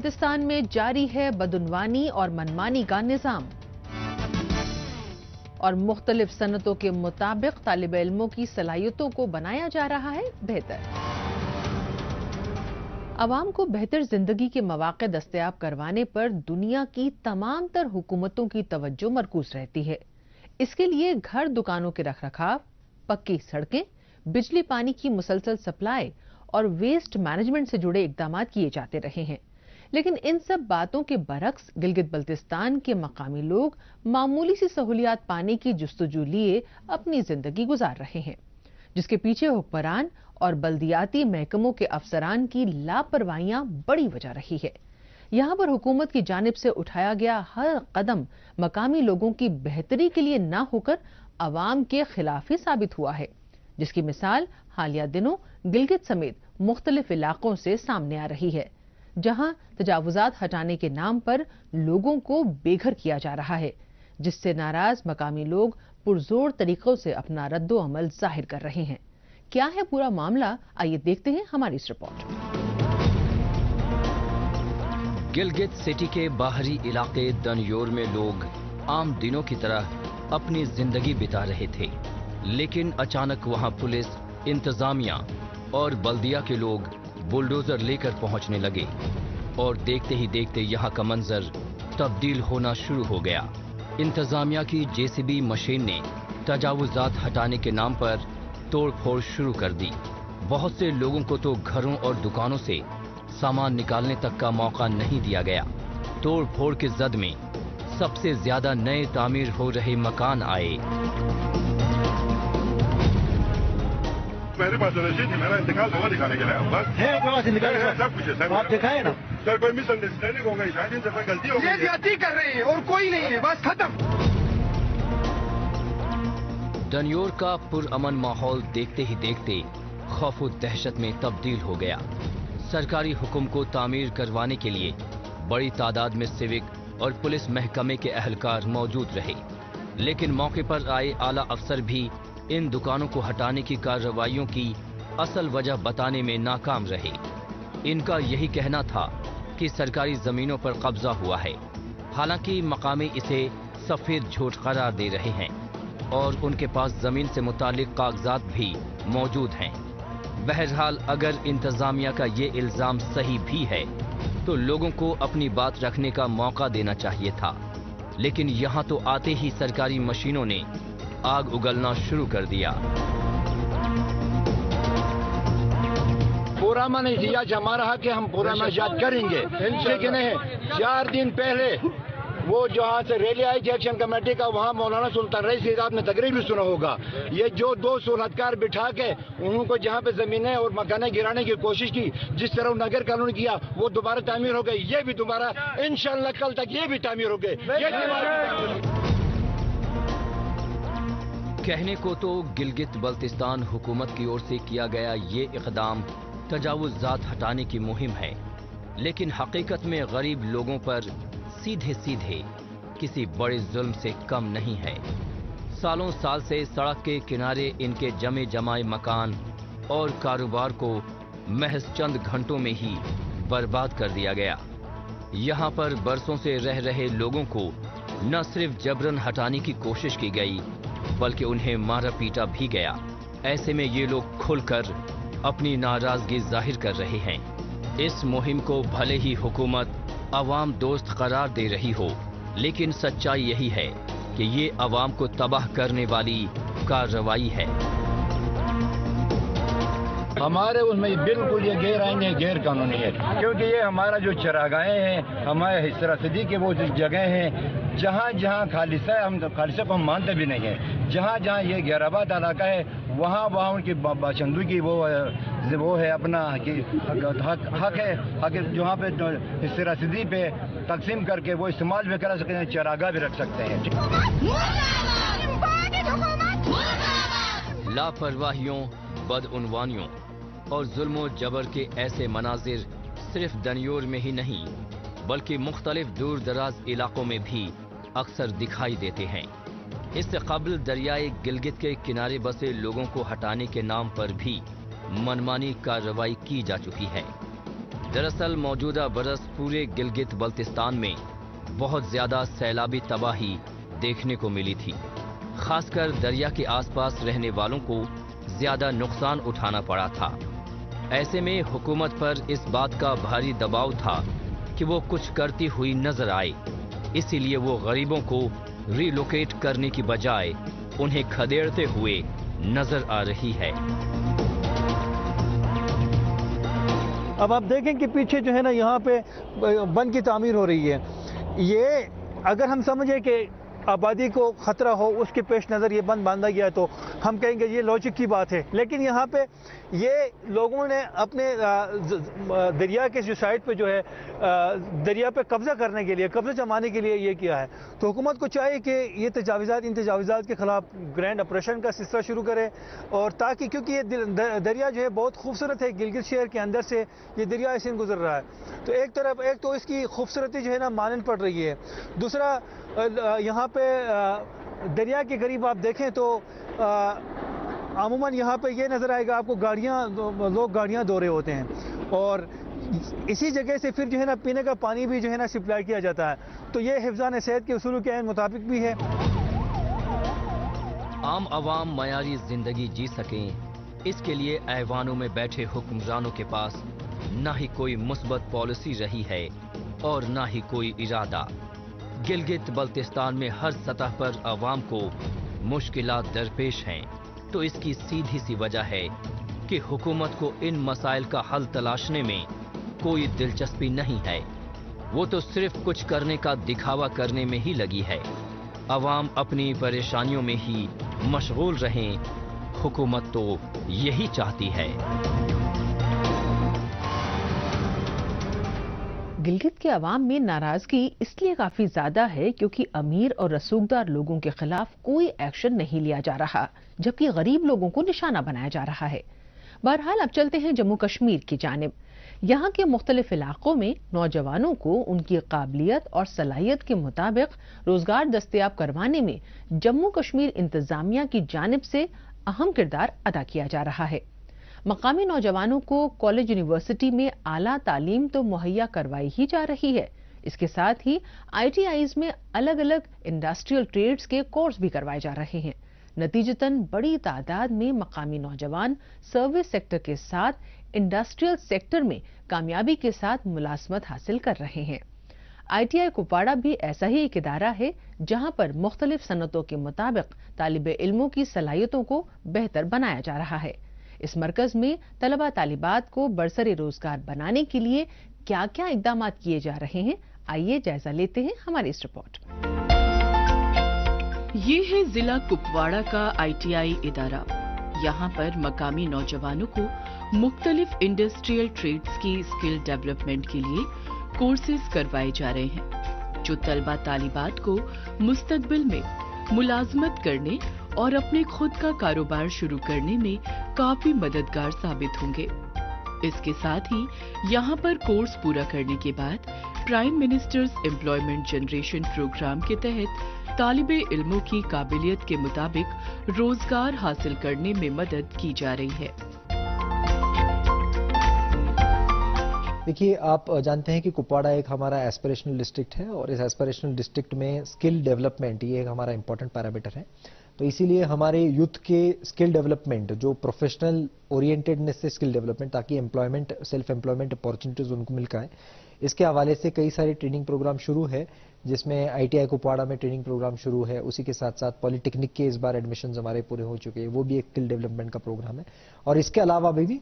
पाकिस्तान में जारी है बदउनवानी और मनमानी का निजाम और मुख्तलिफ सनतों के मुताबिक तालिब इल्मों की सलाहियतों को बनाया जा रहा है बेहतर। अवाम को बेहतर जिंदगी के मौके दस्तयाब करवाने पर दुनिया की तमाम तर हुकूमतों की तवज्जो मरकूज रहती है। इसके लिए घर दुकानों के रखरखाव, पक्की सड़कें, बिजली पानी की मुसलसल सप्लाई और वेस्ट मैनेजमेंट से जुड़े इकदाम किए जाते रहे हैं। लेकिन इन सब बातों के बरक्स गिलगित बल्तिस्तान के मकामी लोग मामूली सी सहूलियात पाने की जुस्तजू लिए अपनी जिंदगी गुजार रहे हैं, जिसके पीछे हुक्मरान और बल्दियाती महकमों के अफसरान की लापरवाहियां बड़ी वजह रही है। यहां पर हुकूमत की जानिब से उठाया गया हर कदम मकामी लोगों की बेहतरी के लिए न होकर अवाम के खिलाफ ही साबित हुआ है, जिसकी मिसाल हालिया दिनों गिलगित समेत मुख्तलिफ इलाकों से सामने आ रही है, जहां तजावुजात हटाने के नाम पर लोगों को बेघर किया जा रहा है, जिससे नाराज मकामी लोग पुरजोर तरीकों से अपना रद्दो अमल जाहिर कर रहे हैं। क्या है पूरा मामला, आइए देखते हैं हमारी इस रिपोर्ट। गिलगित सिटी के बाहरी इलाके दनयोर में लोग आम दिनों की तरह अपनी जिंदगी बिता रहे थे, लेकिन अचानक वहां पुलिस, इंतजामिया और बल्दिया के लोग बुलडोजर लेकर पहुंचने लगे और देखते ही देखते यहां का मंजर तब्दील होना शुरू हो गया। इंतजामिया की जेसीबी मशीन ने तजावुजात हटाने के नाम पर तोड़फोड़ शुरू कर दी। बहुत से लोगों को तो घरों और दुकानों से सामान निकालने तक का मौका नहीं दिया गया। तोड़फोड़ के जद में सबसे ज्यादा नए तामीर हो रहे मकान आए। मेरे पास रसीद है, मेरा इंतकाल हुआ दिखाने के लिए सब कुछ है सर। आप दिखाए ना सर, कोई मिसअंडरस्टैंडिंग हो गई, शायद इनसे गलती हो गई। ये ज्यादती कर रहे हैं और कोई नहीं है, बस खत्म। दनयोर का पुरअमन माहौल देखते ही देखते खौफ और दहशत में तब्दील हो गया। सरकारी हुक्म को तामीर करवाने के लिए बड़ी तादाद में सिविक और पुलिस महकमे के अहलकार मौजूद रहे, लेकिन मौके पर आए आला अफसर भी इन दुकानों को हटाने की कार्रवाइयों की असल वजह बताने में नाकाम रहे। इनका यही कहना था कि सरकारी जमीनों पर कब्जा हुआ है, हालांकि मकामी इसे सफेद झूठ करार दे रहे हैं और उनके पास जमीन से मुतालिक कागजात भी मौजूद हैं। बहरहाल अगर इंतजामिया का ये इल्जाम सही भी है तो लोगों को अपनी बात रखने का मौका देना चाहिए था, लेकिन यहाँ तो आते ही सरकारी मशीनों ने आग उगलना शुरू कर दिया। पूरा मन इhtiyaj हमारा है कि हम पूरा नजात करेंगे, लेकिन 4 दिन पहले वो जहाँ से रैली आई थी एक्शन कमेटी का, वहाँ मौलाना सुल्तान रईस आपने तकरीर भी सुना होगा। ये जो 2 सूरतकार बिठा के उनको जहाँ पे जमीनें और मकानें गिराने की कोशिश की, जिस तरह नगर कानून किया, वो दोबारा तामीर हो गई। ये भी दोबारा इंशाअल्लाह कल तक ये भी तामीर हो गए। कहने को तो गिलगित बल्तिस्तान हुकूमत की ओर से किया गया ये इक़दाम तजावुज़ात हटाने की मुहिम है, लेकिन हकीकत में गरीब लोगों पर सीधे सीधे किसी बड़े जुल्म से कम नहीं है। सालों साल से सड़क के किनारे इनके जमे जमाए मकान और कारोबार को महज चंद घंटों में ही बर्बाद कर दिया गया। यहाँ पर बरसों से रह रहे लोगों को न सिर्फ जबरन हटाने की कोशिश की गई, बल्कि उन्हें मारा पीटा भी गया। ऐसे में ये लोग खुलकर अपनी नाराजगी जाहिर कर रहे हैं। इस मुहिम को भले ही हुकूमत अवाम दोस्त करार दे रही हो, लेकिन सच्चाई यही है कि ये अवाम को तबाह करने वाली कार्रवाई है। हमारे उसमें बिल्कुल ये गैर आईनी है, गैर कानूनी है, क्योंकि ये हमारा जो चरागाहें हैं, हमारे हिस्सा सदी के वो जगह हैं जहाँ जहाँ खालिसा है, हम खालिसा को हम मानते भी नहीं है। जहाँ जहाँ ये गैराबाद इलाका है, वहाँ वहाँ उनकी बाशिंदों की वो है अपना हक है, जहाँ पे हिस्सा सदी पे तकसीम करके वो इस्तेमाल भी कर सकते हैं, चरागाह भी रख सकते हैं। लापरवाहियों, बदउनवानियों और जुल्म जबर के ऐसे मनाजिर सिर्फ दनयोर में ही नहीं बल्कि मुख्तलिफ दूर दराज इलाकों में भी अक्सर दिखाई देते हैं। इससे कबल दरियाए गिलगित के किनारे बसे लोगों को हटाने के नाम पर भी मनमानी कार्रवाई की जा चुकी है। दरअसल मौजूदा बरस पूरे गिलगित बल्तिस्तान में बहुत ज्यादा सैलाबी तबाही देखने को मिली थी। खासकर दरिया के आसपास रहने वालों को ज्यादा नुकसान उठाना पड़ा था। ऐसे में हुकूमत पर इस बात का भारी दबाव था कि वो कुछ करती हुई नजर आए, इसीलिए वो गरीबों को रिलोकेट करने की बजाय उन्हें खदेड़ते हुए नजर आ रही है। अब आप देखें कि पीछे जो है ना यहाँ पे बंद की तामीर हो रही है। ये अगर हम समझे कि आबादी को खतरा हो उसके पेश नज़र ये बंद बांधा गया है तो हम कहेंगे ये लॉजिक की बात है। लेकिन यहाँ पे ये लोगों ने अपने दरिया के जो साइड पे जो है दरिया पे कब्जा करने के लिए, कब्जा जमाने के लिए ये किया है। तो हुकूमत को चाहिए कि ये इन तजावीज़ात के खिलाफ ग्रैंड ऑपरेशन का सिलसिला शुरू करे, और ताकि क्योंकि ये दरिया जो है बहुत खूबसूरत है, गिलगित शहर के अंदर से ये दरिया ऐसे गुजर रहा है। तो एक तो इसकी खूबसूरती जो है ना मानन पड़ रही है। दूसरा यहाँ पे दरिया के करीब आप देखें तो अमूमन यहाँ पे ये नज़र आएगा आपको लोग गाड़ियाँ धो रहे होते हैं, और इसी जगह से फिर जो है ना पीने का पानी भी जो है ना सप्लाई किया जाता है। तो ये हिफ्ज़ान सेहत के उसूलों के मुताबिक भी है। आम आवाम मयारी जिंदगी जी सकें, इसके लिए ऐवानों में बैठे हुक्मरानों के पास ना ही कोई मुस्बत पॉलिसी रही है और ना ही कोई इरादा। गिलगित बल्तिस्तान में हर सतह पर आवाम को मुश्किलात दरपेश हैं, तो इसकी सीधी सी वजह है कि हुकूमत को इन मसाइल का हल तलाशने में कोई दिलचस्पी नहीं है। वो तो सिर्फ कुछ करने का दिखावा करने में ही लगी है। आवाम अपनी परेशानियों में ही मशगूल रहें, हुकूमत तो यही चाहती है। गिलगित के अवाम में नाराजगी इसलिए काफी ज्यादा है क्योंकि अमीर और रसूखदार लोगों के खिलाफ कोई एक्शन नहीं लिया जा रहा, जबकि गरीब लोगों को निशाना बनाया जा रहा है। बहरहाल अब चलते हैं जम्मू कश्मीर की जानिब। यहाँ के मुख्तलिफ इलाकों में नौजवानों को उनकी काबिलियत और सलाहियत के मुताबिक रोजगार दस्तयाब करवाने में जम्मू कश्मीर इंतजामिया की जानिब से अहम किरदार अदा किया जा रहा है। मकामी नौजवानों को कॉलेज यूनिवर्सिटी में आला तालीम तो मुहैया करवाई ही जा रही है, इसके साथ ही ITIs में अलग अलग इंडस्ट्रियल ट्रेड्स के कोर्स भी करवाए जा रहे हैं। नतीजतन बड़ी तादाद में मकामी नौजवान सर्विस सेक्टर के साथ इंडस्ट्रियल सेक्टर में कामयाबी के साथ मुलाजमत हासिल कर रहे हैं। ITI कुपवाड़ा भी ऐसा ही एक इदारा है जहां पर मुख्तलिफ सनतों के मुताबिक तालिबे इल्मों की सलाहियतों को बेहतर बनाया जा रहा है। इस मरकज में तलबा तालिबात को बरसरे रोजगार बनाने के लिए क्या क्या इकदाम किए जा रहे हैं, आइए जायजा लेते हैं हमारी इस रिपोर्ट में। ये है जिला कुपवाड़ा का ITI इदारा। यहाँ पर मकामी नौजवानों को मुख्तलिफ इंडस्ट्रियल ट्रेड्स की स्किल डेवलपमेंट के लिए कोर्सेज करवाए जा रहे हैं, जो तलबा तालिबात को मुस्तकबिल में मुलाजमत करने और अपने खुद का कारोबार शुरू करने में काफी मददगार साबित होंगे। इसके साथ ही यहाँ पर कोर्स पूरा करने के बाद prime minister's employment generation programme के तहत तालिबे इल्मों की काबिलियत के मुताबिक रोजगार हासिल करने में मदद की जा रही है। देखिए, आप जानते हैं कि कुपवाड़ा एक हमारा एस्पिरेशनल डिस्ट्रिक्ट है और इस एस्पिरेशनल डिस्ट्रिक्ट में स्किल डेवलपमेंट ये एक हमारा इंपॉर्टेंट पैरामीटर है। तो इसीलिए हमारे यूथ के स्किल डेवलपमेंट, जो प्रोफेशनल ओरिएंटेडनेस से स्किल डेवलपमेंट, ताकि एम्प्लॉयमेंट, सेल्फ एम्प्लॉयमेंट अपॉर्चुनिटीज उनको मिल पाए, इसके हवाले से कई सारे ट्रेनिंग प्रोग्राम शुरू है, जिसमें ITI कुपवाड़ा में ट्रेनिंग प्रोग्राम शुरू है। उसी के साथ साथ पॉलिटेक्निक के इस बार एडमिशन हमारे पूरे हो चुके हैं, वो भी एक स्किल डेवलपमेंट का प्रोग्राम है। और इसके अलावा अभी भी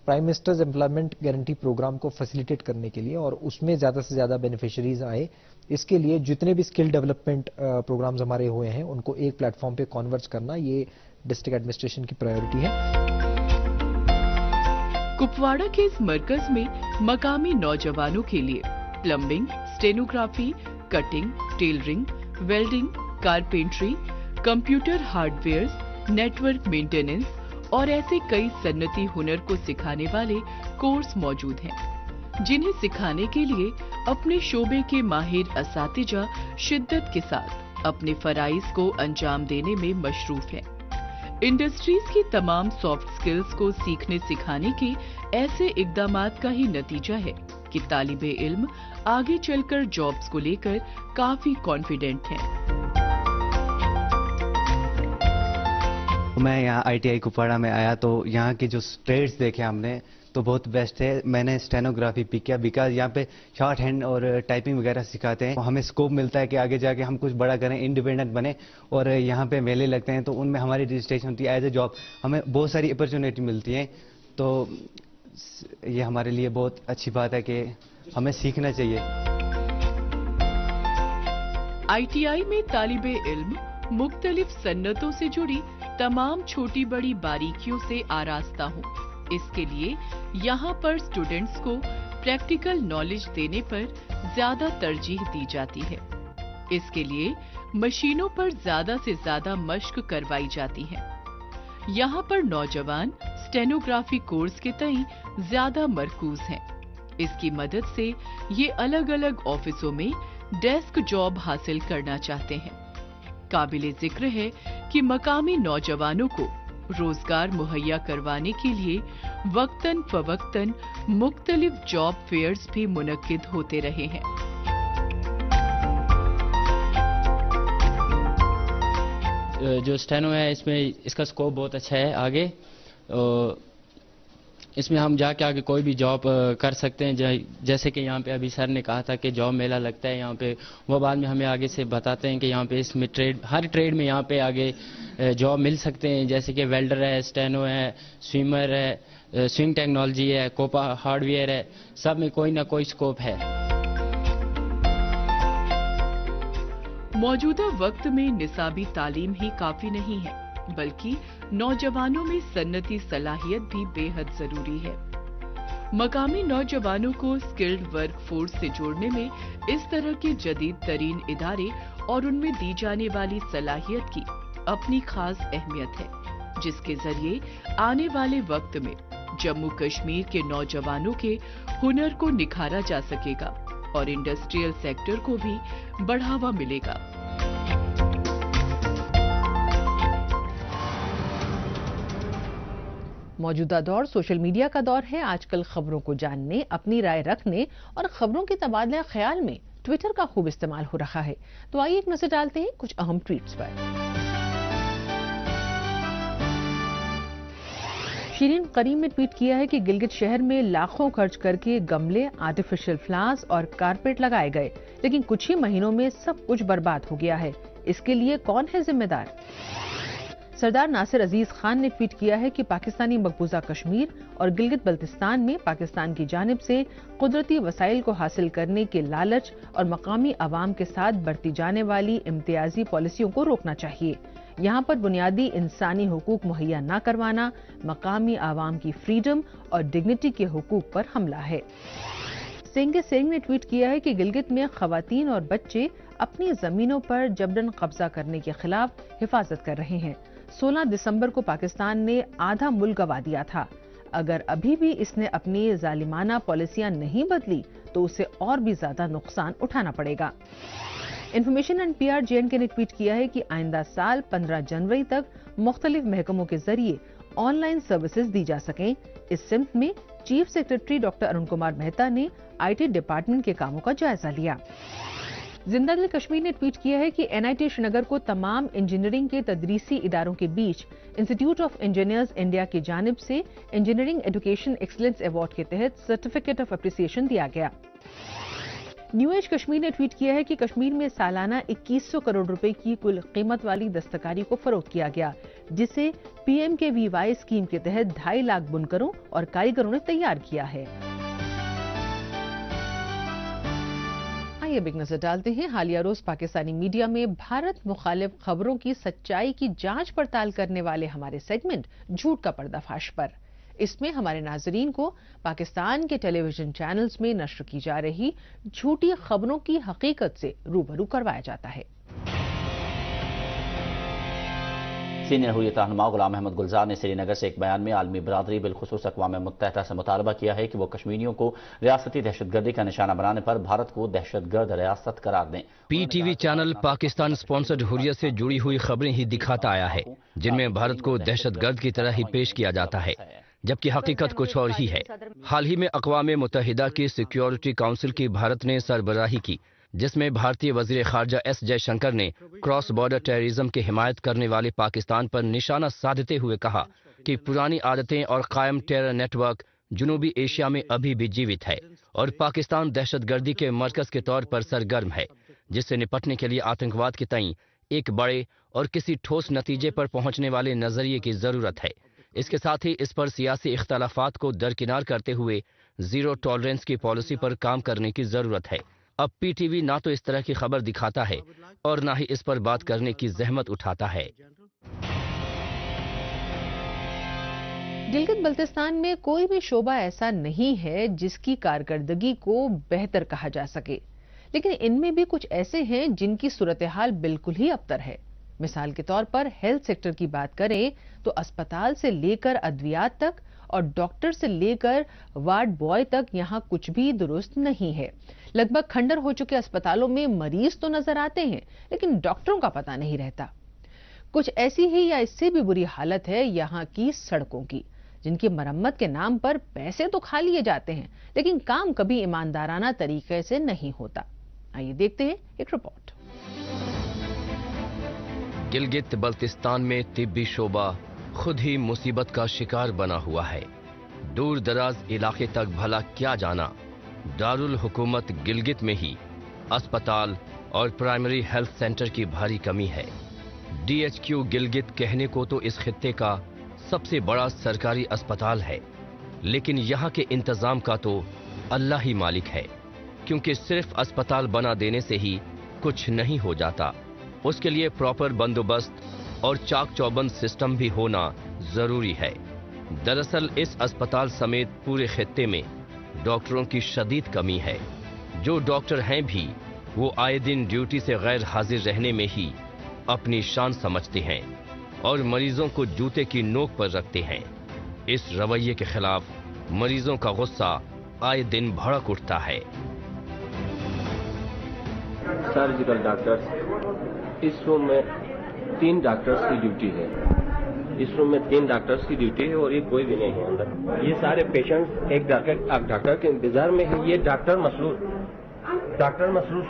prime minister's employment guarantee programme को फैसिलिटेट करने के लिए और उसमें ज्यादा से ज्यादा बेनिफिशरीज आए, इसके लिए जितने भी स्किल डेवलपमेंट प्रोग्राम्स हमारे हुए हैं उनको एक प्लेटफॉर्म पे कन्वर्ट करना, ये डिस्ट्रिक्ट एडमिनिस्ट्रेशन की प्रायोरिटी है। कुपवाड़ा के इस मरकज में मकामी नौजवानों के लिए plumbing, stenography, cutting, tailoring, welding, carpentry, computer hardware, network maintenance और ऐसे कई सन्नती हुनर को सिखाने वाले कोर्स मौजूद हैं, जिन्हें सिखाने के लिए अपने शोबे के माहिर असातिजा शिद्दत के साथ अपने फराइज को अंजाम देने में मशरूफ हैं। इंडस्ट्रीज की तमाम सॉफ्ट स्किल्स को सीखने सिखाने के ऐसे इकदामात का ही नतीजा है कि तालिबे इल्म आगे चलकर जॉब्स को लेकर काफी कॉन्फिडेंट हैं। मैं यहाँ ITI कुपवाड़ा में आया तो यहाँ के जो ट्रेड्स देखे हमने तो बहुत बेस्ट है। मैंने स्टेनोग्राफी पिक किया बिकॉज यहाँ पे शॉर्ट हैंड और टाइपिंग वगैरह सिखाते हैं। हमें स्कोप मिलता है कि आगे जाके हम कुछ बड़ा करें, इंडिपेंडेंट बने। और यहाँ पे मेले लगते हैं तो उनमें हमारी रजिस्ट्रेशन होती है एज ए जॉब, हमें बहुत सारी अपॉर्चुनिटी मिलती है। तो ये हमारे लिए बहुत अच्छी बात है कि हमें सीखना चाहिए। ITI में तालिबे इल्म मुख्तलिफ सन्नतों से जुड़ी तमाम छोटी बड़ी बारीकियों से आरास्ता हूँ। इसके लिए यहाँ पर स्टूडेंट्स को प्रैक्टिकल नॉलेज देने पर ज्यादा तरजीह दी जाती है। इसके लिए मशीनों पर ज्यादा से ज्यादा मश्क करवाई जाती है। यहाँ पर नौजवान स्टेनोग्राफी कोर्स के तई ज्यादा मरकूज हैं। इसकी मदद से ये अलग अलग ऑफिसों में डेस्क जॉब हासिल करना चाहते हैं। काबिले जिक्र है कि मकामी नौजवानों को रोजगार मुहैया करवाने के लिए वक्तन फवक्तन मुख्तलिफ जॉब फेयर्स भी मुनक्किद होते रहे हैं। जो स्टेनो है इसमें इसका स्कोप बहुत अच्छा है आगे। इसमें हम जाके आगे कोई भी जॉब कर सकते हैं। जैसे कि यहाँ पे अभी सर ने कहा था कि जॉब मेला लगता है यहाँ पे, वो बाद में हमें आगे से बताते हैं कि यहाँ पे इसमें हर ट्रेड में यहाँ पे आगे जॉब मिल सकते हैं। जैसे कि वेल्डर है, स्टेनो है, स्विमर है, स्विंग टेक्नोलॉजी है, कोपा हार्डवेयर है, सब में कोई ना कोई स्कोप है। मौजूदा वक्त में निसाबी तालीम ही काफी नहीं है, बल्कि नौजवानों में सन्नती सलाहियत भी बेहद जरूरी है। मकामी नौजवानों को स्किल्ड वर्क फोर्स से जोड़ने में इस तरह के जदीद तरीन इदारे और उनमें दी जाने वाली सलाहियत की अपनी खास अहमियत है, जिसके जरिए आने वाले वक्त में जम्मू कश्मीर के नौजवानों के हुनर को निखारा जा सकेगा और इंडस्ट्रियल सेक्टर को भी बढ़ावा मिलेगा। मौजूदा दौर सोशल मीडिया का दौर है। आजकल खबरों को जानने, अपनी राय रखने और खबरों के तबादला ख्याल में ट्विटर का खूब इस्तेमाल हो रहा है। तो आइए एक नजर डालते हैं कुछ अहम ट्वीट्स पर। शिरीन करीम ने ट्वीट किया है कि गिलगित शहर में लाखों खर्च करके गमले, आर्टिफिशियल फ्लावर्स और कारपेट लगाए गए, लेकिन कुछ ही महीनों में सब कुछ बर्बाद हो गया है। इसके लिए कौन है जिम्मेदार? सरदार नासिर अजीज खान ने ट्वीट किया है कि पाकिस्तानी मकबूजा कश्मीर और गिलगित बल्तिस्तान में पाकिस्तान की जानिब से कुदरती वसाइल को हासिल करने के लालच और मकामी अवाम के साथ बरती जाने वाली इम्तियाजी पॉलिसियों को रोकना चाहिए। यहाँ पर बुनियादी इंसानी हुकूक मुहैया न करवाना मकामी आवाम की फ्रीडम और डिग्निटी के हुकूक पर हमला है। सेंगे सेंग ने ट्वीट किया है कि गिलगित में खवातीन और बच्चे अपनी जमीनों पर जबरन कब्जा करने के खिलाफ हिफाजत कर रहे हैं। 16 दिसंबर को पाकिस्तान ने आधा मुल्क गंवा दिया था। अगर अभी भी इसने अपनी जालिमाना पॉलिसियां नहीं बदली तो उसे और भी ज्यादा नुकसान उठाना पड़ेगा। इंफॉर्मेशन एंड PR J&K ने ट्वीट किया है कि आइंदा साल 15 जनवरी तक मुख्तलिफ महकमों के जरिए ऑनलाइन सर्विसेज दी जा सकें। इस सिमत में chief secretary doctor Arun Kumar Mehta ने IT डिपार्टमेंट के कामों का जायजा लिया। जिंदादिल कश्मीर ने ट्वीट किया है कि NIT श्रीनगर को तमाम इंजीनियरिंग के तदरीसी इदारों के बीच इंस्टीट्यूट ऑफ इंजीनियर्स इंडिया की जानिब से इंजीनियरिंग एजुकेशन एक्सीलेंस अवार्ड के तहत सर्टिफिकेट ऑफ अप्रिसिएशन दिया गया। न्यू एज कश्मीर ने ट्वीट किया है कि कश्मीर में सालाना 2100 करोड़ रुपए की कुल कीमत वाली दस्तकारी को फरोख्त किया गया, जिसे PMKVY स्कीम के तहत 2.5 लाख बुनकरों और कारीगरों ने तैयार किया है। आइए अब एक नजर डालते हैं हालिया रोज पाकिस्तानी मीडिया में भारत मुखालिफ खबरों की सच्चाई की जांच पड़ताल करने वाले हमारे सेगमेंट झूठ का पर्दाफाश पर। इसमें हमारे नाजरीन को पाकिस्तान के टेलीविजन चैनल्स में नश्र की जा रही झूठी खबरों की हकीकत से रूबरू करवाया जाता है। सीनियर हुर्रियत रहनुमा गुलाम अहमद गुलजार ने श्रीनगर से एक बयान में आलमी बरादरी बिलखुसूस अक़वाम मुत्तहिदा से मुतालबा किया है कि वो कश्मीरियों को रियासती दहशतगर्दी का निशाना बनाने पर भारत को दहशतगर्द रियासत करार दें। PTV channel Pakistan sponsored Hurriyat से जुड़ी हुई खबरें ही दिखाता आया है, जिनमें भारत को दहशतगर्द की तरह ही पेश किया जाता है। जबकि हकीकत कुछ और ही है। हाल ही में अक़वाम मुत्तहिदा की सिक्योरिटी काउंसिल की भारत ने सरबराही की, जिसमें भारतीय वज़ीर ख़ारजा एस जयशंकर ने क्रॉस बॉर्डर टेररिज्म की हिमायत करने वाले पाकिस्तान पर निशाना साधते हुए कहा कि पुरानी आदतें और कायम टेरर नेटवर्क जनूबी एशिया में अभी भी जीवित है और पाकिस्तान दहशतगर्दी के मरकज के तौर पर सरगर्म है, जिससे निपटने के लिए आतंकवाद के तई एक बड़े और किसी ठोस नतीजे पर पहुंचने वाले नजरिए की जरूरत है। इसके साथ ही इस पर सियासी इख्तलाफात को दरकिनार करते हुए जीरो टॉलरेंस की पॉलिसी पर काम करने की जरूरत है। अब पीटीवी ना तो इस तरह की खबर दिखाता है और ना ही इस पर बात करने की जहमत उठाता है। गिलगित बल्तिस्तान में कोई भी शोबा ऐसा नहीं है जिसकी कारकर्दगी को बेहतर कहा जा सके, लेकिन इनमें भी कुछ ऐसे हैं जिनकी सूरत हाल बिल्कुल ही अबतर है। मिसाल के तौर पर हेल्थ सेक्टर की बात करें तो अस्पताल से लेकर अद्वियात तक और डॉक्टर से लेकर वार्ड बॉय तक यहाँ कुछ भी दुरुस्त नहीं है। लगभग खंडर हो चुके अस्पतालों में मरीज तो नजर आते हैं, लेकिन डॉक्टरों का पता नहीं रहता। कुछ ऐसी ही या इससे भी बुरी हालत है यहाँ की सड़कों की, जिनकी मरम्मत के नाम पर पैसे तो खा लिए जाते हैं, लेकिन काम कभी ईमानदाराना तरीके से नहीं होता। आइए देखते हैं एक रिपोर्ट। गिलगित बल्तिस्तान में तिब्बी शोबा खुद ही मुसीबत का शिकार बना हुआ है। दूर दराज इलाके तक भला क्या जाना, दारुल हुकूमत गिलगित में ही अस्पताल और प्राइमरी हेल्थ सेंटर की भारी कमी है। डीएचक्यू गिलगित कहने को तो इस खित्ते का सबसे बड़ा सरकारी अस्पताल है, लेकिन यहाँ के इंतजाम का तो अल्लाह ही मालिक है, क्योंकि सिर्फ अस्पताल बना देने से ही कुछ नहीं हो जाता। उसके लिए प्रॉपर बंदोबस्त और चाक चौबंद सिस्टम भी होना जरूरी है। दरअसल इस अस्पताल समेत पूरे खित्ते में डॉक्टरों की शदीद कमी है। जो डॉक्टर हैं भी वो आए दिन ड्यूटी से गैर हाजिर रहने में ही अपनी शान समझते हैं और मरीजों को जूते की नोक पर रखते हैं। इस रवैये के खिलाफ मरीजों का गुस्सा आए दिन भड़क उठता है। सर्जिकल डॉक्टर्स, इस रूम में 3 डॉक्टर्स की ड्यूटी है। इस रूम में 3 डॉक्टर्स की ड्यूटी है और ये कोई भी नहीं है अंदर। ये सारे पेशेंट्स एक डॉक्टर के इंतजार में है। ये डॉक्टर मसरूर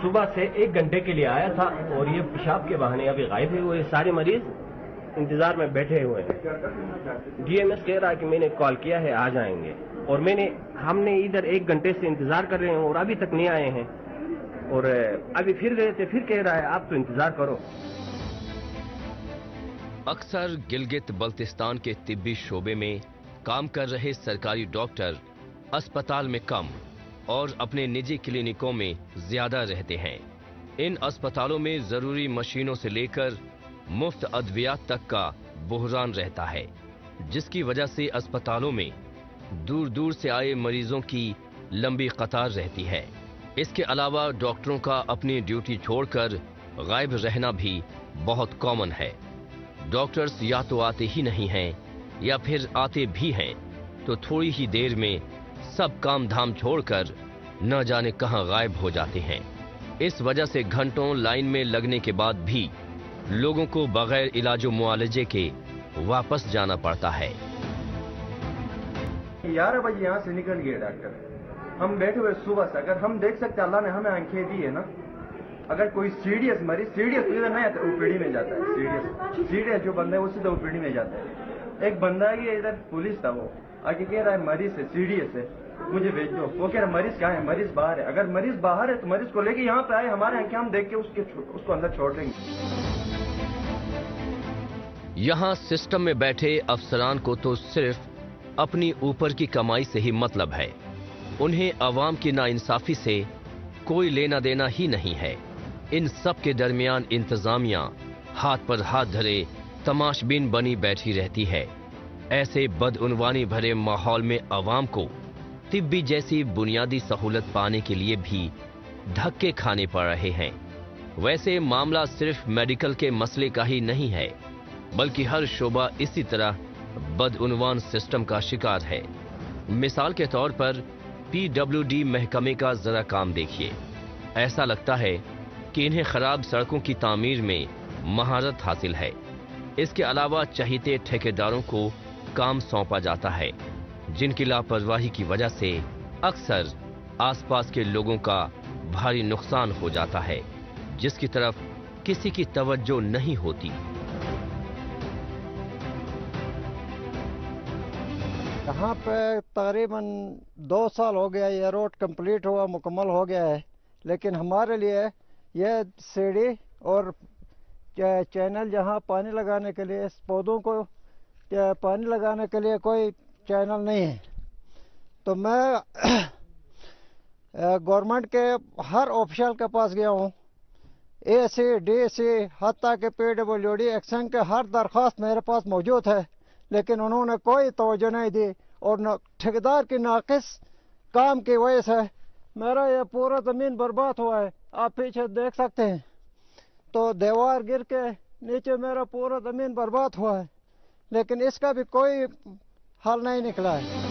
सुबह से 1 घंटे के लिए आया था और ये पेशाब के बहाने अभी गायब है। वो ये सारे मरीज इंतजार में बैठे हुए हैं। डीएमएस कह रहा है कि मैंने कॉल किया है, आ जाएंगे, और हमने इधर 1 घंटे से इंतजार कर रहे हैं और अभी तक नहीं आए हैं। और अभी फिर गए थे, फिर कह रहा है आप तो इंतजार करो। अक्सर गिलगित बल्तिस्तान के तिब्बी शोबे में काम कर रहे सरकारी डॉक्टर अस्पताल में कम और अपने निजी क्लिनिकों में ज्यादा रहते हैं। इन अस्पतालों में जरूरी मशीनों से लेकर मुफ्त अद्वियात तक का बुहरान रहता है, जिसकी वजह से अस्पतालों में दूर दूर से आए मरीजों की लंबी कतार रहती है। इसके अलावा डॉक्टरों का अपनी ड्यूटी छोड़कर गायब रहना भी बहुत कॉमन है। डॉक्टर्स या तो आते ही नहीं हैं या फिर आते भी हैं तो थोड़ी ही देर में सब काम धाम छोड़कर न जाने कहां गायब हो जाते हैं। इस वजह से घंटों लाइन में लगने के बाद भी लोगों को बगैर इलाजो मुआलजे के वापस जाना पड़ता है। 11 बजे यहाँ से निकल गए डॉक्टर, हम बैठे हुए सुबह से। अगर हम देख सकते, अल्लाह ने हमें आंखें दी है ना, अगर कोई सीरियस मरीज सीरियस इधर नहीं आता, ओपीडी में जाता है। सीरियस जो बंदा है वो सीधा ओपीडी में जाता है। एक बंदा है इधर पुलिस था, वो आगे कह रहा है मरीज है, सीरियस है, मुझे भेज दो। वो कह रहा है मरीज कहाँ है? मरीज बाहर है। अगर मरीज बाहर है तो मरीज को लेके यहाँ पे आए, हमारे आंखें हम देख के उसको अंदर छोड़ देंगे। यहाँ सिस्टम में बैठे अफसरान को तो सिर्फ अपनी ऊपर की कमाई से ही मतलब है। उन्हें अवाम की नाइंसाफी से कोई लेना देना ही नहीं है। इन सब के दरमियान इंतजामिया हाथ पर हाथ धरे तमाशबीन बनी बैठी रहती है। ऐसे बदउनवानी भरे माहौल में अवाम को तिब्बी जैसी बुनियादी सहूलत पाने के लिए भी धक्के खाने पड़ रहे हैं। वैसे मामला सिर्फ मेडिकल के मसले का ही नहीं है, बल्कि हर शोबा इसी तरह बदउनवान सिस्टम का शिकार है। मिसाल के तौर पर पीडब्ल्यूडी महकमे का जरा काम देखिए। ऐसा लगता है कि इन्हें खराब सड़कों की तामीर में महारत हासिल है। इसके अलावा चहीते ठेकेदारों को काम सौंपा जाता है जिनकी लापरवाही की वजह से अक्सर आसपास के लोगों का भारी नुकसान हो जाता है, जिसकी तरफ किसी की तवज्जो नहीं होती। यहाँ पे तकरीबन 2 साल हो गया, ये रोड कंप्लीट हुआ, मुकम्मल हो गया है, लेकिन हमारे लिए ये सीढ़ी और चैनल जहाँ पानी लगाने के लिए पौधों को पानी लगाने के लिए कोई चैनल नहीं है। तो मैं गवर्नमेंट के हर ऑफिशियल के पास गया हूँ, AC, DC, हत्ता के PWD एक्शन के हर दरख्वास्त मेरे पास मौजूद है, लेकिन उन्होंने कोई तवज्जो नहीं दी और ठेकेदार की नाकिस काम की वजह से मेरा ये पूरा ज़मीन बर्बाद हुआ है। आप पीछे देख सकते हैं, तो दीवार गिर के नीचे मेरा पूरा ज़मीन बर्बाद हुआ है, लेकिन इसका भी कोई हल नहीं निकला है।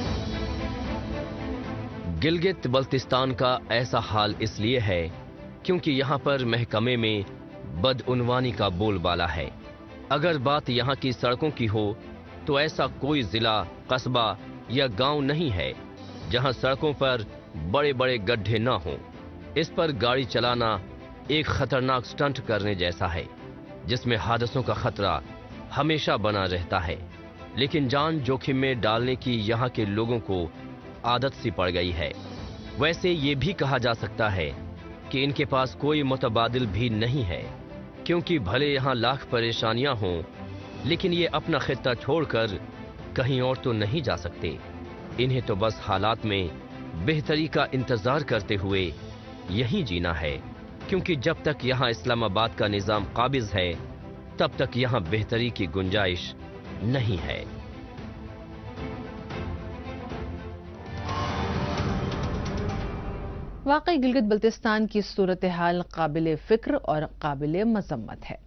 गिलगित बल्तिस्तान का ऐसा हाल इसलिए है क्योंकि यहाँ पर महकमे में बदउनवानी का बोलबाला है। अगर बात यहाँ की सड़कों की हो तो ऐसा कोई जिला, कस्बा या गांव नहीं है जहां सड़कों पर बड़े बड़े गड्ढे न हों। इस पर गाड़ी चलाना एक खतरनाक स्टंट करने जैसा है, जिसमें हादसों का खतरा हमेशा बना रहता है। लेकिन जान जोखिम में डालने की यहाँ के लोगों को आदत सी पड़ गई है। वैसे ये भी कहा जा सकता है कि इनके पास कोई मुतबादिल भी नहीं है, क्योंकि भले यहाँ लाख परेशानियां हों, लेकिन ये अपना खित्ता छोड़कर कहीं और तो नहीं जा सकते। इन्हें तो बस हालात में बेहतरी का इंतजार करते हुए यहीं जीना है, क्योंकि जब तक यहाँ इस्लामाबाद का निजाम काबिज है, तब तक यहाँ बेहतरी की गुंजाइश नहीं है। वाकई गिलगित बल्तिस्तान की सूरत हाल काबिल फिक्र और काबिल मजम्मत है।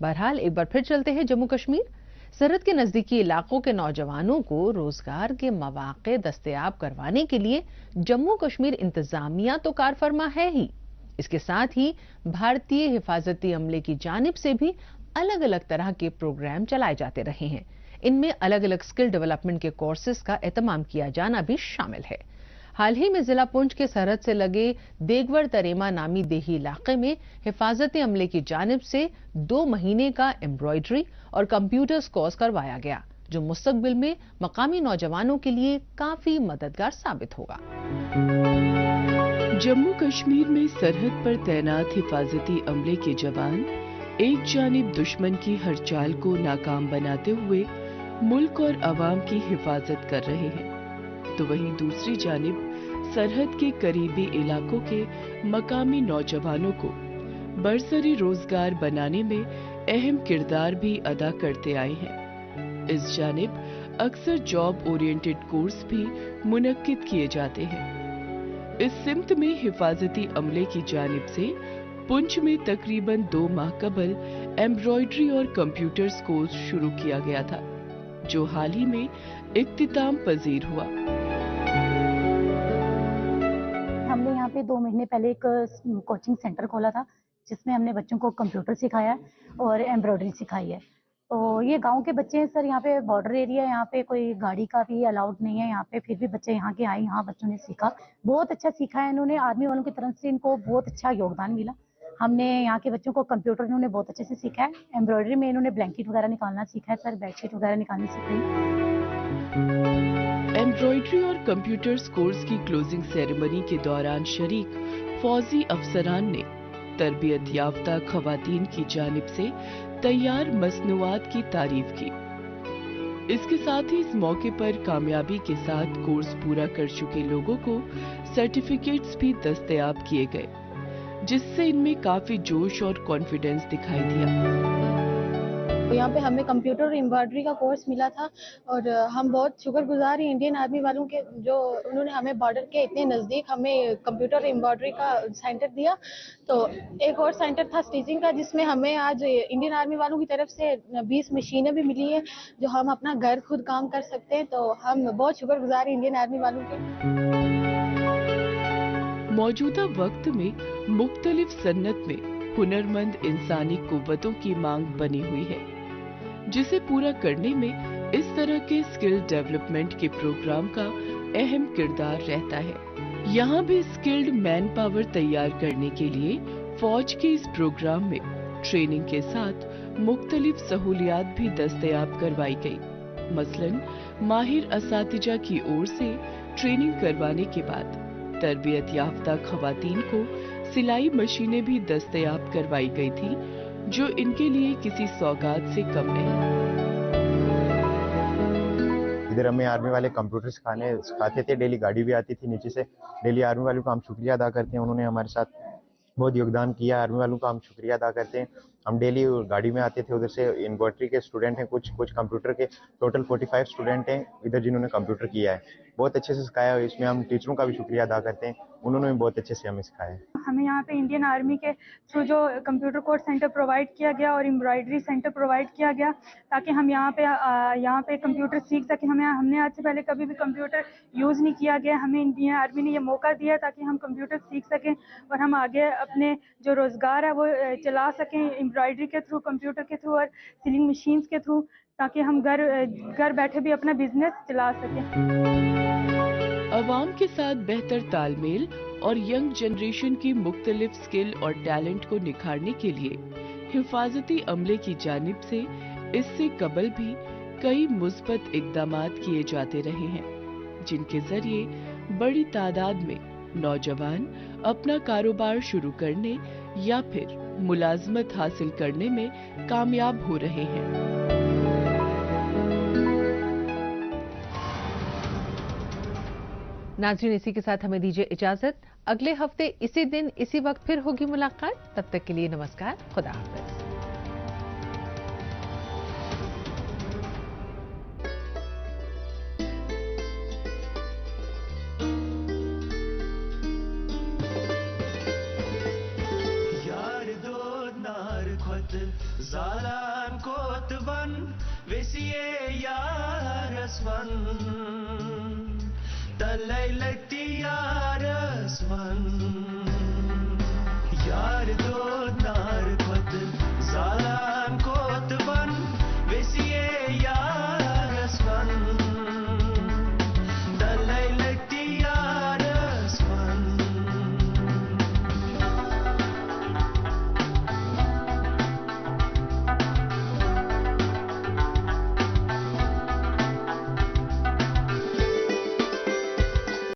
बहरहाल एक बार फिर चलते हैं जम्मू कश्मीर। सरहद के नजदीकी इलाकों के नौजवानों को रोजगार के मौके दस्तयाब करवाने के लिए जम्मू कश्मीर इंतजामिया तो कारफरमा है ही, इसके साथ ही भारतीय हिफाजती अमले की जानिब से भी अलग अलग तरह के प्रोग्राम चलाए जाते रहे हैं। इनमें अलग अलग स्किल डेवलपमेंट के कोर्सेज का एहतमाम किया जाना भी शामिल है। हाल ही में जिला पुंछ के सरहद से लगे देगवर तरेमा नामी देही इलाके में हिफाजती अमले की जानिब से 2 महीने का एम्ब्रॉयडरी और कंप्यूटर्स कोर्स करवाया गया, जो मुस्तकबिल में मकामी नौजवानों के लिए काफी मददगार साबित होगा। जम्मू कश्मीर में सरहद पर तैनात हिफाजती अमले के जवान एक जानिब दुश्मन की हर चाल को नाकाम बनाते हुए मुल्क और अवाम की हिफाजत कर रहे हैं, तो वहीं दूसरी जानिब सरहद के करीबी इलाकों के मकामी नौजवानों को बरसरी रोजगार बनाने में अहम किरदार भी अदा करते आए हैं। इस जानिब अक्सर जॉब ओरिएंटेड कोर्स भी मुनक्किद किए जाते हैं। इस सिमत में हिफाजती अमले की जानिब से पुंछ में तकरीबन 2 माह कबल एम्ब्रॉयडरी और कंप्यूटर्स कोर्स शुरू किया गया था, जो हाल ही में इख्तिताम पजीर हुआ। हमने यहाँ पे 2 महीने पहले एक कोचिंग सेंटर खोला था, जिसमें हमने बच्चों को कंप्यूटर सिखाया है और एम्ब्रॉयडरी सिखाई है। तो ये गांव के बच्चे हैं सर, यहाँ पे बॉर्डर एरिया है, यहाँ पे कोई गाड़ी का भी अलाउड नहीं है यहाँ पे, फिर भी बच्चे यहाँ के आए, यहाँ बच्चों ने सीखा, बहुत अच्छा सीखा है इन्होंने। आर्मी वालों की तरफ से इनको बहुत अच्छा योगदान मिला। हमने यहाँ के बच्चों को कंप्यूटर इन्होंने बहुत अच्छे से सीखा है। एम्ब्रॉयडरी में इन्होंने ब्लैंकेट वगैरह निकालना सीखा है सर, बेडशीट वगैरह निकालनी सीखी। एम्ब्रॉयडरी और कंप्यूटर्स कोर्स की क्लोजिंग सेरेमनी के दौरान शरीक फौजी अफसरान ने तरबियत याफ्ता खवातीन की जानिब से तैयार मसनूआत की तारीफ की। इसके साथ ही इस मौके पर कामयाबी के साथ कोर्स पूरा कर चुके लोगों को सर्टिफिकेट्स भी दस्तयाब किए गए, जिससे इनमें काफी जोश और कॉन्फिडेंस दिखाई दिया। यहाँ पे हमें कंप्यूटर और एम्ब्रॉयडरी का कोर्स मिला था और हम बहुत शुक्रगुजार हैं इंडियन आर्मी वालों के, जो उन्होंने हमें बॉर्डर के इतने नज़दीक हमें कंप्यूटर और एम्ब्रॉयडरी का सेंटर दिया। तो एक और सेंटर था स्टिचिंग का, जिसमें हमें आज इंडियन आर्मी वालों की तरफ से 20 मशीनें भी मिली हैं, जो हम अपना घर खुद काम कर सकते हैं। तो हम बहुत शुक्रगुजार हैं इंडियन आर्मी वालों के। मौजूदा वक्त में मुख्तलिफ सन्नत में हुनरमंद इंसानी कुव्वतों की मांग बनी हुई है, जिसे पूरा करने में इस तरह के स्किल डेवलपमेंट के प्रोग्राम का अहम किरदार रहता है। यहाँ भी स्किल्ड मैन पावर तैयार करने के लिए फौज के इस प्रोग्राम में ट्रेनिंग के साथ मुख्तलिफ सहूलियात भी दस्तयाब करवाई गई। मसलन माहिर असातिजा की ओर से ट्रेनिंग करवाने के बाद तरबियत याफ्ता खवातीन को सिलाई मशीनें भी दस्तयाब करवाई गई थी, जो इनके लिए किसी सौगात से कम नहीं। इधर हमें आर्मी वाले कंप्यूटर सिखाते थे, डेली गाड़ी भी आती थी नीचे से। डेली आर्मी वालों का हम शुक्रिया अदा करते हैं, उन्होंने हमारे साथ बहुत योगदान किया। आर्मी वालों का हम शुक्रिया अदा करते हैं। हम डेली गाड़ी में आते थे, उधर से इन्वर्टरी के स्टूडेंट हैं, कुछ कंप्यूटर के, टोटल 45 स्टूडेंट हैं इधर जिन्होंने कंप्यूटर किया है। बहुत अच्छे से सिखाया है। इसमें हम टीचरों का भी शुक्रिया अदा करते हैं, उन्होंने भी बहुत अच्छे से हमें सिखाया है। हमें यहाँ पे इंडियन आर्मी के थ्रू जो कंप्यूटर कोर्स सेंटर प्रोवाइड किया गया और एम्ब्रॉयडरी सेंटर प्रोवाइड किया गया, ताकि हम यहाँ पे कंप्यूटर सीख सकें। हमने आज से पहले कभी भी कंप्यूटर यूज़ नहीं किया गया। हमें इंडियन आर्मी ने ये मौका दिया ताकि हम कंप्यूटर सीख सकें और हम आगे अपने जो रोज़गार है वो चला सकें एम्ब्रॉयडरी के थ्रू, कंप्यूटर के थ्रू और सिलिंग मशीन्स के थ्रू, ताकि हम घर बैठे भी अपना बिजनेस चला सकें। अवाम के साथ बेहतर तालमेल और यंग जनरेशन की मुख्तलिफ स्किल और टैलेंट को निखारने के लिए हिफाजती अमले की जानिब से इससे कबल भी कई मुस्बत इक़दामात किए जाते रहे हैं, जिनके जरिए बड़ी तादाद में नौजवान अपना कारोबार शुरू करने या फिर मुलाजमत हासिल करने में कामयाब हो रहे हैं। नाज़रीन, इसी के साथ हमें दीजिए इजाजत। अगले हफ्ते इसी दिन इसी वक्त फिर होगी मुलाकात। तब तक के लिए नमस्कार, खुदा हाफिज। यार दो नार खुद जालान कोतवन वेसिए यारसवन Yaar do